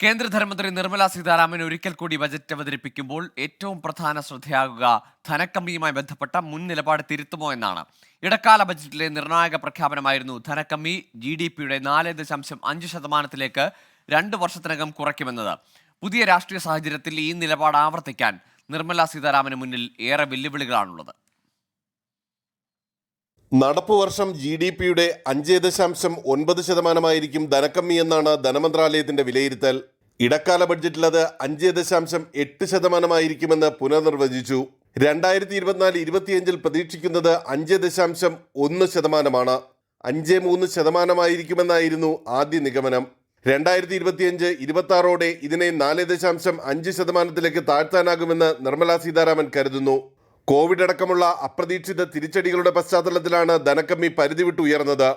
കേന്ദ്ര ധനമന്ത്രി നിർമ്മല സീതാരാമൻ ഒരിക്കൽ കൂടി ബജറ്റ് അവതരിപ്പിക്കുമ്പോൾ ഏറ്റവും പ്രധാന ശ്രദ്ധയാകുക ധനക്കമ്മിയുമായി ബന്ധപ്പെട്ട മുൻ നിലപാട് തിരുത്തുമോ എന്നാണ്. ഇടക്കാല ബജറ്റിലെ നിർണായക പ്രഖ്യാപനമായിരുന്നു ധനക്കമ്മി GDP-യുടെ 4.5% 2 വർഷത്തിനകം കുറയ്ക്കുമെന്നത്. പുതിയ രാഷ്ട്രീയ സാഹചര്യത്തിൽ ഈ നിലപാട് ആവർത്തിക്കാൻ നിർമ്മല സീതാരാമന് മുന്നിൽ ഏറെ വെല്ലുവിളികളാണുള്ളത്. നടപ്പ് വർഷം GDP-യുടെ 5.9% ധനക്കമ്മി എന്നാണ് ധനമന്ത്രാലയത്തിന്റെ വിലയിരുത്തൽ. ഇടക്കാല ബഡ്ജറ്റിൽ അത് 5.8% പുനർനിർവചിച്ചു. 2024-25 പ്രതീക്ഷിക്കുന്നത് 5.1%. 5.3% ആദ്യ നിഗമനം. 2025-26 ഇതിനെ 4.5% താഴ്ത്താനാകുമെന്ന് നിർമ്മല സീതാരാമൻ കരുതുന്നു. കോവിഡ് അടക്കമുള്ള അപ്രതീക്ഷിത തിരിച്ചടികളുടെ പശ്ചാത്തലത്തിലാണ് ധനക്കമ്മി പരിധി വിട്ടുയർന്നത്.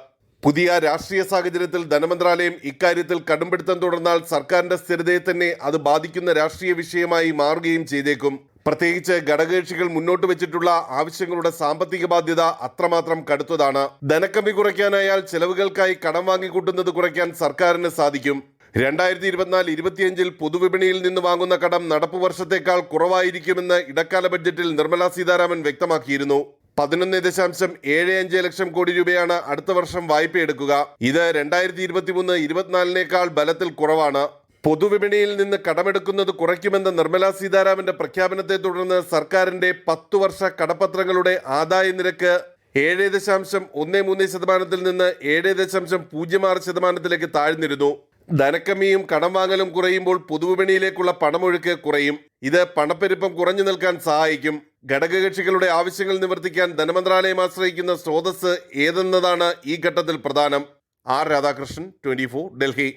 പുതിയ രാഷ്ട്രീയ സാഹചര്യത്തിൽ ധനമന്ത്രാലയം ഇക്കാര്യത്തിൽ കടുംപിടുത്തം തുടർന്നാൽ സർക്കാരിന്റെ സ്ഥിരതയെ തന്നെ അത് ബാധിക്കുന്ന രാഷ്ട്രീയ വിഷയമായി മാറുകയും ചെയ്തേക്കും. പ്രത്യേകിച്ച് ഘടകകക്ഷികൾ മുന്നോട്ട് വെച്ചിട്ടുള്ള ആവശ്യങ്ങളുടെ സാമ്പത്തിക ബാധ്യത അത്രമാത്രം കടുത്തതാണ്. ധനക്കമ്മി കുറയ്ക്കാനായാൽ ചെലവുകൾക്കായി കടം വാങ്ങിക്കൂട്ടുന്നത് കുറയ്ക്കാൻ സർക്കാരിന് സാധിക്കും. 2024-25 പൊതുവിപണിയിൽ നിന്ന് വാങ്ങുന്ന കടം നടപ്പ് വർഷത്തേക്കാൾ കുറവായിരിക്കുമെന്ന് ഇടക്കാല ബഡ്ജറ്റിൽ നിർമ്മല സീതാരാമൻ വ്യക്തമാക്കിയിരുന്നു. 11.75 ലക്ഷം കോടി രൂപയാണ് അടുത്ത വർഷം വായ്പയെടുക്കുക. ഇത് 2023-24 ബലത്തിൽ കുറവാണ്. പൊതുവിപണിയിൽ നിന്ന് കടമെടുക്കുന്നത് കുറയ്ക്കുമെന്ന നിർമ്മല സീതാരാമന്റെ പ്രഖ്യാപനത്തെ തുടർന്ന് സർക്കാരിന്റെ 10 വർഷ കടപ്പത്രങ്ങളുടെ ആദായ നിരക്ക് 7.13% നിന്ന് 7.06% താഴ്ന്നിരുന്നു. ധനക്കമ്മിയും കടം വാങ്ങലും കുറയുമ്പോൾ പൊതുവിപണിയിലേക്കുള്ള പണമൊഴുക്ക് കുറയും. ഇത് പണപ്പെരുപ്പം കുറഞ്ഞു നിൽക്കാൻ സഹായിക്കും. ഘടകകക്ഷികളുടെ ആവശ്യങ്ങൾ നിവർത്തിക്കാൻ ധനമന്ത്രാലയം ആശ്രയിക്കുന്ന സ്രോതസ് ഏതെന്നതാണ് ഈ ഘട്ടത്തിൽ പ്രധാനം. ആർ രാധാകൃഷ്ണൻ, 24, ഡൽഹി.